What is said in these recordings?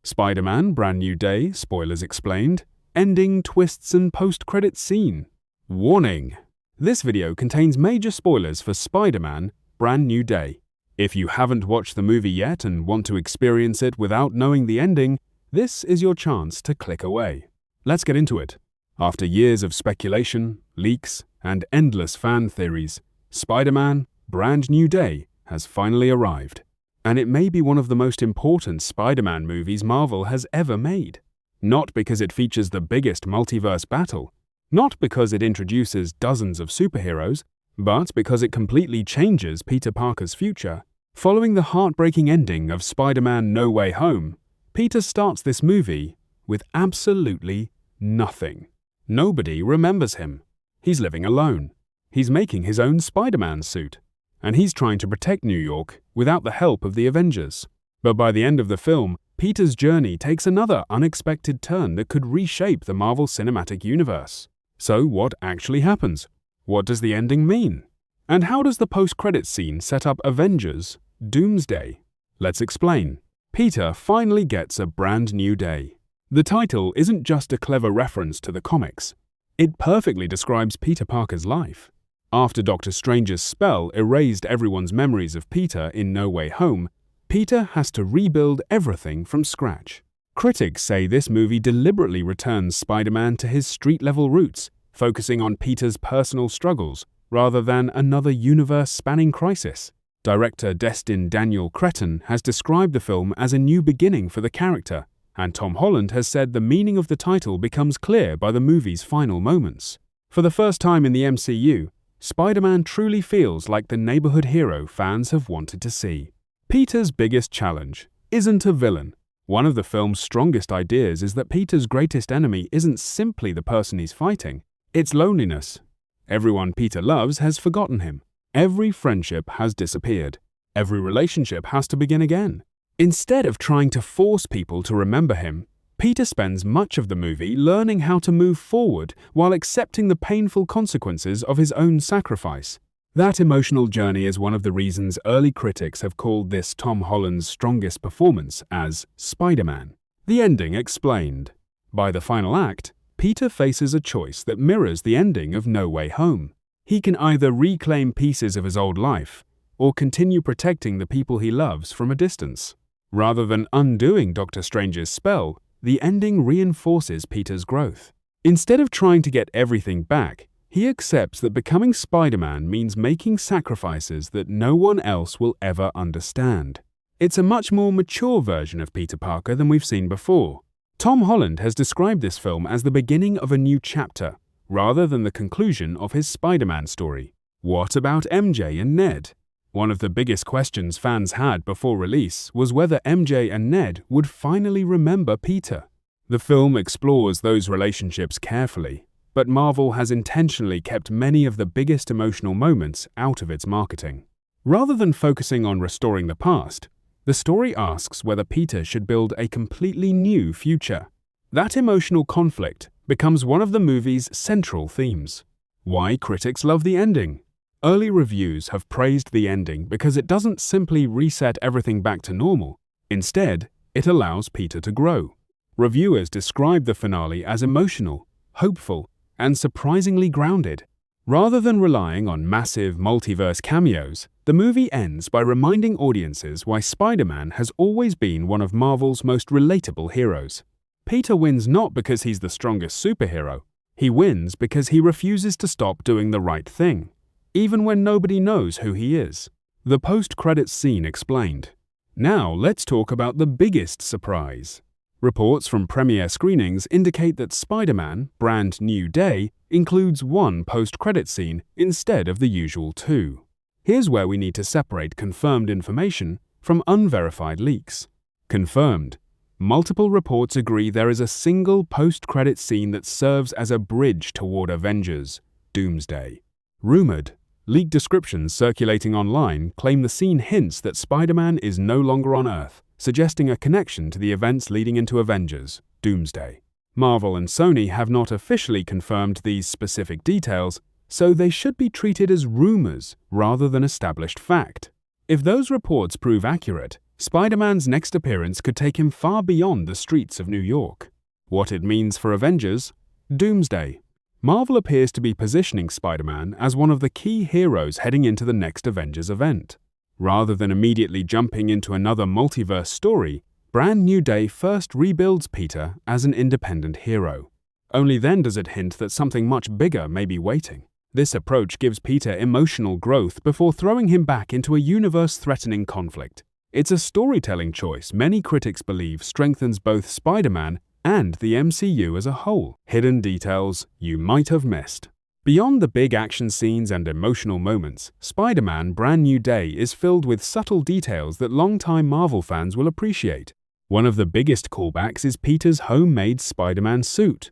Spider-Man Brand New Day, spoilers explained. Ending, twists and post-credits scene. Warning! This video contains major spoilers for Spider-Man Brand New Day. If you haven't watched the movie yet and want to experience it without knowing the ending, this is your chance to click away. Let's get into it. After years of speculation, leaks, and endless fan theories, Spider-Man Brand New Day has finally arrived. And it may be one of the most important Spider-Man movies Marvel has ever made. Not because it features the biggest multiverse battle, not because it introduces dozens of superheroes, but because it completely changes Peter Parker's future. Following the heartbreaking ending of Spider-Man No Way Home, Peter starts this movie with absolutely nothing. Nobody remembers him. He's living alone. He's making his own Spider-Man suit. And he's trying to protect New York without the help of the Avengers. But by the end of the film, Peter's journey takes another unexpected turn that could reshape the Marvel Cinematic Universe. So what actually happens? What does the ending mean? And how does the post-credits scene set up Avengers Doomsday? Let's explain. Peter finally gets a brand new day. The title isn't just a clever reference to the comics. It perfectly describes Peter Parker's life. After Doctor Strange's spell erased everyone's memories of Peter in No Way Home, Peter has to rebuild everything from scratch. Critics say this movie deliberately returns Spider-Man to his street-level roots, focusing on Peter's personal struggles rather than another universe-spanning crisis. Director Destin Daniel Cretton has described the film as a new beginning for the character, and Tom Holland has said the meaning of the title becomes clear by the movie's final moments. For the first time in the MCU, Spider-Man truly feels like the neighborhood hero fans have wanted to see. Peter's biggest challenge isn't a villain. One of the film's strongest ideas is that Peter's greatest enemy isn't simply the person he's fighting, it's loneliness. Everyone Peter loves has forgotten him. Every friendship has disappeared. Every relationship has to begin again. Instead of trying to force people to remember him, Peter spends much of the movie learning how to move forward while accepting the painful consequences of his own sacrifice. That emotional journey is one of the reasons early critics have called this Tom Holland's strongest performance as Spider-Man. The ending explained. By the final act, Peter faces a choice that mirrors the ending of No Way Home. He can either reclaim pieces of his old life or continue protecting the people he loves from a distance. Rather than undoing Doctor Strange's spell, the ending reinforces Peter's growth. Instead of trying to get everything back, he accepts that becoming Spider-Man means making sacrifices that no one else will ever understand. It's a much more mature version of Peter Parker than we've seen before. Tom Holland has described this film as the beginning of a new chapter, rather than the conclusion of his Spider-Man story. What about MJ and Ned? One of the biggest questions fans had before release was whether MJ and Ned would finally remember Peter. The film explores those relationships carefully, but Marvel has intentionally kept many of the biggest emotional moments out of its marketing. Rather than focusing on restoring the past, the story asks whether Peter should build a completely new future. That emotional conflict becomes one of the movie's central themes. Why critics love the ending? Early reviews have praised the ending because it doesn't simply reset everything back to normal. Instead, it allows Peter to grow. Reviewers describe the finale as emotional, hopeful, and surprisingly grounded. Rather than relying on massive multiverse cameos, the movie ends by reminding audiences why Spider-Man has always been one of Marvel's most relatable heroes. Peter wins not because he's the strongest superhero. He wins because he refuses to stop doing the right thing, even when nobody knows who he is. The post-credits scene explained. Now let's talk about the biggest surprise. Reports from premiere screenings indicate that Spider-Man Brand New Day includes one post-credit scene instead of the usual two. Here's where we need to separate confirmed information from unverified leaks. Confirmed. Multiple reports agree there is a single post-credit scene that serves as a bridge toward Avengers Doomsday. Rumored. Leaked descriptions circulating online claim the scene hints that Spider-Man is no longer on Earth, suggesting a connection to the events leading into Avengers Doomsday. Marvel and Sony have not officially confirmed these specific details, so they should be treated as rumors rather than established fact. If those reports prove accurate, Spider-Man's next appearance could take him far beyond the streets of New York. What it means for Avengers? Doomsday. Marvel appears to be positioning Spider-Man as one of the key heroes heading into the next Avengers event. Rather than immediately jumping into another multiverse story, Brand New Day first rebuilds Peter as an independent hero. Only then does it hint that something much bigger may be waiting. This approach gives Peter emotional growth before throwing him back into a universe-threatening conflict. It's a storytelling choice many critics believe strengthens both Spider-Man and the MCU as a whole. Hidden details you might have missed. Beyond the big action scenes and emotional moments, Spider-Man Brand New Day is filled with subtle details that longtime Marvel fans will appreciate. One of the biggest callbacks is Peter's homemade Spider-Man suit.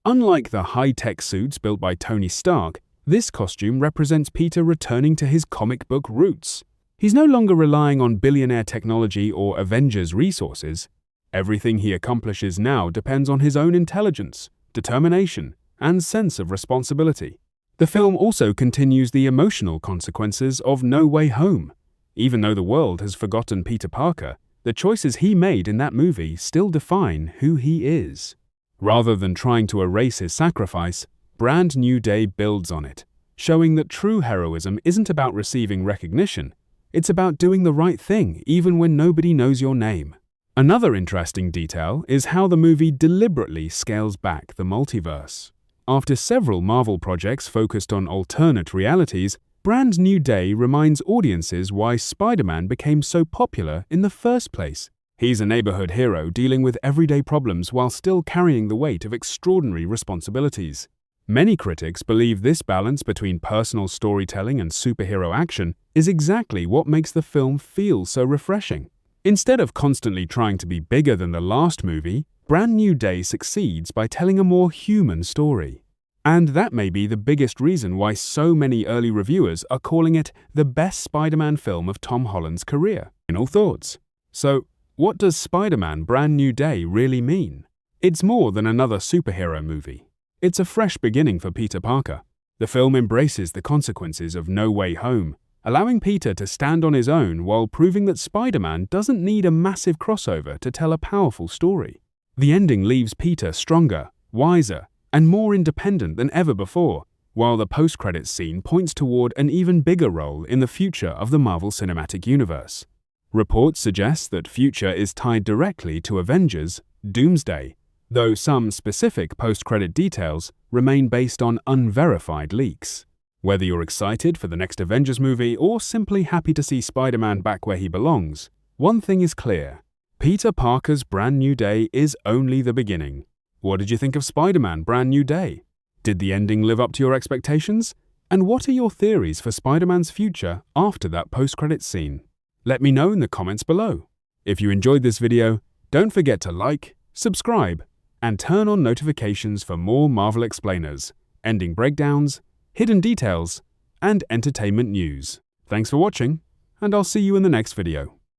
Unlike the high-tech suits built by Tony Stark, this costume represents Peter returning to his comic book roots. He's no longer relying on billionaire technology or Avengers resources. Everything he accomplishes now depends on his own intelligence, determination, and sense of responsibility. The film also continues the emotional consequences of No Way Home. Even though the world has forgotten Peter Parker, the choices he made in that movie still define who he is. Rather than trying to erase his sacrifice, Brand New Day builds on it, showing that true heroism isn't about receiving recognition. It's about doing the right thing even when nobody knows your name. Another interesting detail is how the movie deliberately scales back the multiverse. After several Marvel projects focused on alternate realities, Brand New Day reminds audiences why Spider-Man became so popular in the first place. He's a neighborhood hero dealing with everyday problems while still carrying the weight of extraordinary responsibilities. Many critics believe this balance between personal storytelling and superhero action is exactly what makes the film feel so refreshing. Instead of constantly trying to be bigger than the last movie, Brand New Day succeeds by telling a more human story. And that may be the biggest reason why so many early reviewers are calling it the best Spider-Man film of Tom Holland's career. Final thoughts. So, what does Spider-Man Brand New Day really mean? It's more than another superhero movie. It's a fresh beginning for Peter Parker. The film embraces the consequences of No Way Home, allowing Peter to stand on his own while proving that Spider-Man doesn't need a massive crossover to tell a powerful story. The ending leaves Peter stronger, wiser, and more independent than ever before, while the post-credits scene points toward an even bigger role in the future of the Marvel Cinematic Universe. Reports suggest that future is tied directly to Avengers, Doomsday, though some specific post-credit details remain based on unverified leaks. Whether you're excited for the next Avengers movie or simply happy to see Spider-Man back where he belongs, one thing is clear. Peter Parker's Brand New Day is only the beginning. What did you think of Spider-Man Brand New Day? Did the ending live up to your expectations? And what are your theories for Spider-Man's future after that post-credits scene? Let me know in the comments below. If you enjoyed this video, don't forget to like, subscribe, and turn on notifications for more Marvel explainers, ending breakdowns, hidden details, and entertainment news. Thanks for watching, and I'll see you in the next video.